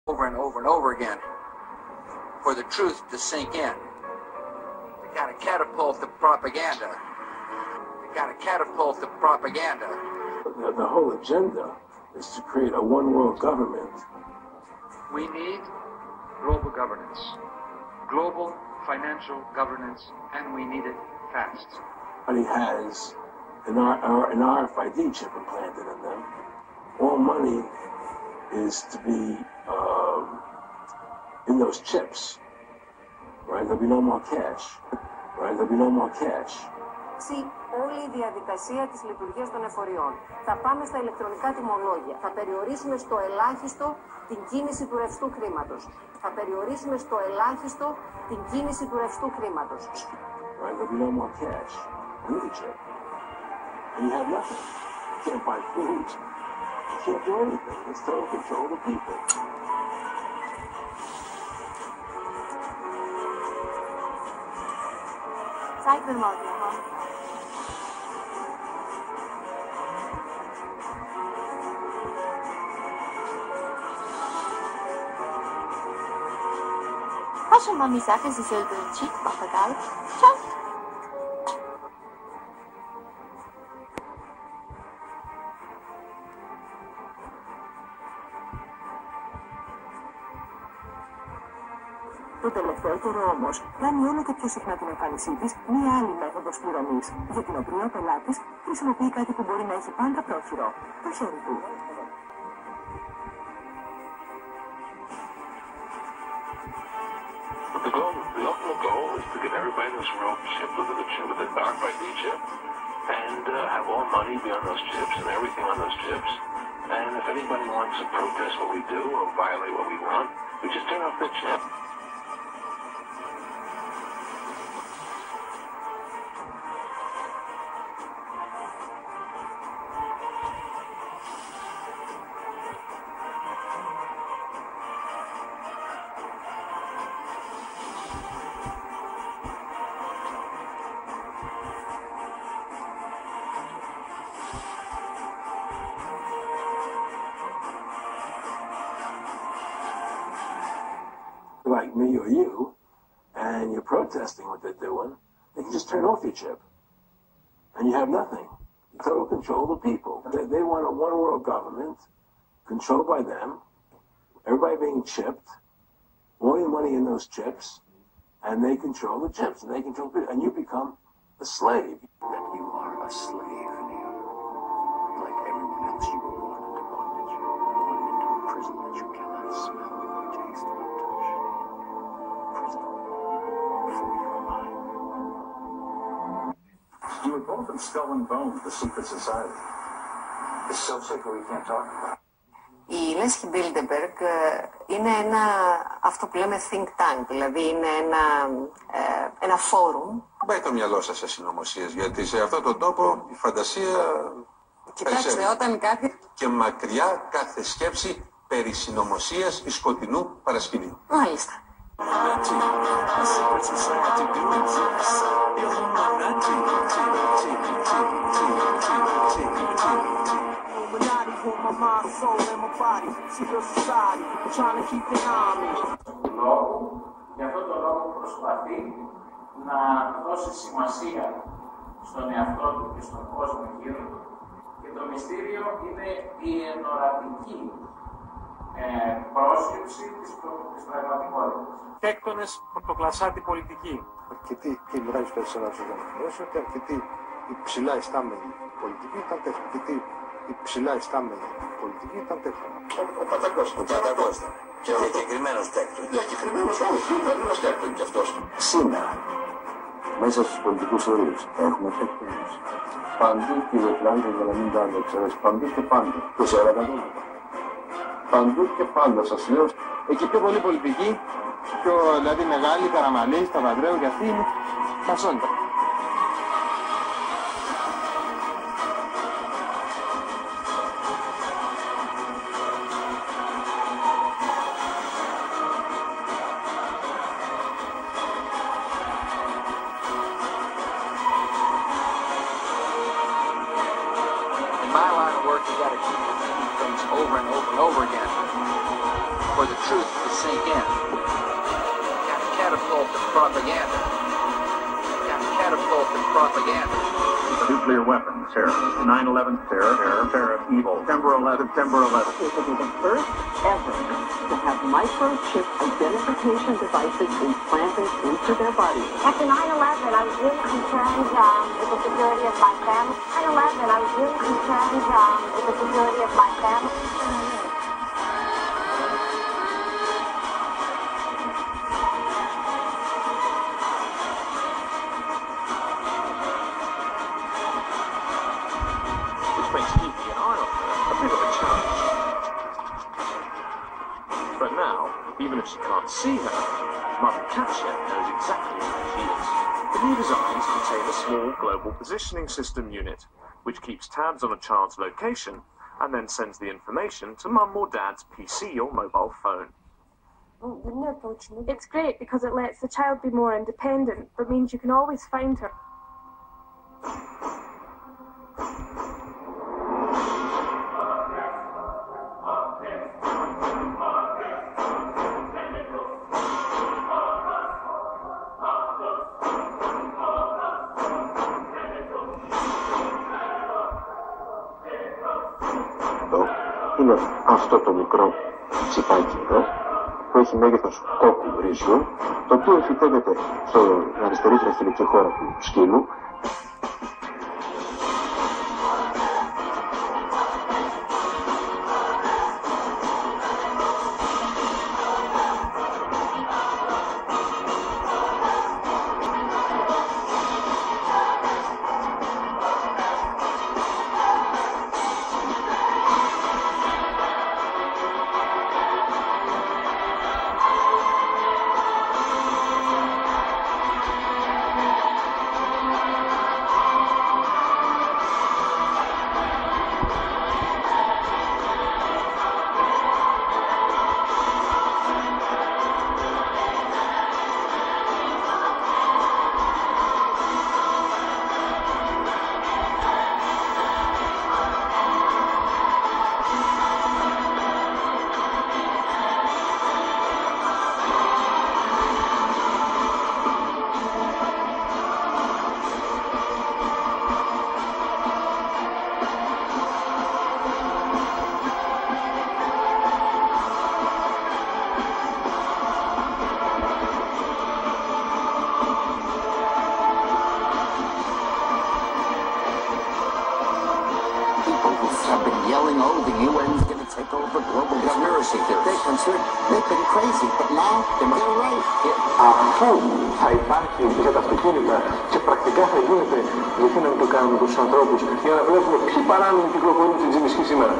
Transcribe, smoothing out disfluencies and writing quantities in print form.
over and over and over again for the truth to sink in. They gotta catapult the propaganda. They gotta catapult the propaganda. The whole agenda is to create a one-world government. We need global governance, global financial governance, and we need it fast. But he has an RFID chip implanted in them. All money is to be in those chips, right? There'll be no more cash, right? There'll be no more cash. Όλη η διαδικασία της λειτουργίας των εφοριών. Θα πάμε στα ηλεκτρονικά τιμολόγια. Θα περιορίσουμε στο ελάχιστο την κίνηση του ρευστού χρήματος. Θα περιορίσουμε στο ελάχιστο την κίνηση του ρευστού χρήματος. Right? There'll be no more cash. With the chip. And you have nothing. You can't buy food. You can't do anything. It's total control of the people. Zeig mir mal, ja. Proszę mam mensaje ze Sylwii, papagal. Ciao. Το τελευταίο καιρό όμως κάνει όλο και πιο συχνά την εμφάνισή της μία άλλη μέθοδος πληρωμής, για την οποία ο πελάτης χρησιμοποιεί κάτι που μπορεί να έχει πάντα πρόχειρο, το χέρι του. The ultimate goal is to get everybody in this room shipped with the RFID chip and have all money be on those chips and everything on those chips. And if anybody wants to protest what we do or violate what we want, we just turn off the chip. Like me or you, and you're protesting what they're doing, they can just turn off your chip. And you have nothing. Total control of the people. They want a one-world government, controlled by them, everybody being chipped, all your money in those chips, and they control the chips, and they control people, and you become a slave. That you are a slave, Neil. Like everyone else, you were born into bondage, born into a prison that you cannot smell, taste, or touch. Prison for your mind. You were both in Skull and Bones, the secret society. It's so secret we can't talk about it. Η Λέσχη Μπίλντεμπεργκ είναι αυτό που λέμε think tank, δηλαδή είναι ένα φόρουμ. Πάει το μυαλό σας σε συνωμοσίες, γιατί σε αυτόν τον τόπο η φαντασία... Κοιτάξτε, όταν κάποιοι... Και μακριά κάθε σκέψη περί συνωμοσίας ή σκοτεινού παρασκηνίου. Μάλιστα. Για αυτόν τον λόγο προσπαθεί να δώσει σημασία στον εαυτό του και στον κόσμο γύρω του και το μυστήριο είναι η ενορατική πρόσληψη της πραγματικότητας. Τέκτονες πρωτοκλασσάτη πολιτική. Αρκετοί και μιλάει στο Ελλάδος οργανισμένος ότι αρκετοί υψηλά ιστάμενοι πολιτικοί ήταν τέκτονες. Αρκετοί υψηλά ιστάμενοι πολιτικοί ήταν τέκτονες. Ο Πατακώστα. Και ο διακεκριμένος τέκτον. Διακεκριμένος όχι, είναι τέκτον κι αυτός. Σήμερα, μέσα στους πολιτικούς ορούς, έχουμε τέκτονες. Παντού, κύριε Πλάντα, για να μην τα άλλο ξέρεις, παντού και πάντα. Το 40%. Παντού και πάντα, σας λέω. Εκεί πιο πολλοί πολιτικοί, πιο δηλαδή μεγάλοι, Καραμαλής, Παπανδρέου και αυτοί είναι μασόντα. In my line of work, you got to keep repeating things over and over and over again for the truth to sink in. You gotta catapult the propaganda. You gotta catapult the propaganda. Nuclear weapons, terror. 9/11, terror, evil. September 11. It will be the first ever to have microchip identification devices implanted into their bodies. After 9/11, I was really concerned with the security of my family. 9/11, I was really concerned with the security of my family. Even if she can't see her, Mother Katya knows exactly where she is. The new designs contain a small global positioning system unit, which keeps tabs on a child's location and then sends the information to Mum or Dad's PC or mobile phone. It's great because it lets the child be more independent, but means you can always find her. Είναι αυτό το μικρό τσιπάκι εδώ, που έχει μέγεθος κόκκου ρύζιου, το οποίο εμφυτεύεται στο αριστερή τραχυλική χώρα του σκύλου. Αφού θα υπάρχει για τα αυτοκίνητα και πρακτικά θα γίνεται, γιατί να μην το κάνουμε με τους ανθρώπους για να βλέπουμε ποιοι παράνομοι κυκλοφορούν στην Τζιμισκή σήμερα.